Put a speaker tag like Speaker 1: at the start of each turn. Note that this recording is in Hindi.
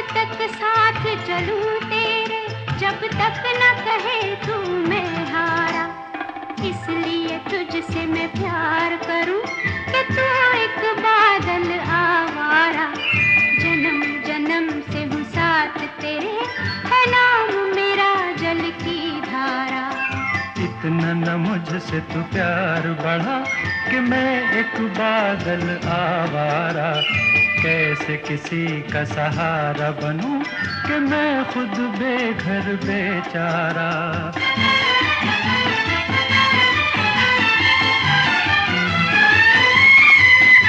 Speaker 1: तक साथ चलूं तेरे, जब तक न कहे तू मैं हारा। इसलिए तुझसे मैं प्यार करूं कि तू एक बादल आवारा। जन्म जन्म से हूँ साथ तेरे, है नाम मेरा जल की धारा।
Speaker 2: इतना न मुझसे तू प्यार बढ़ा कि मैं एक बादल आवारा। कैसे किसी का सहारा बनूं कि मैं खुद बेघर बेचारा।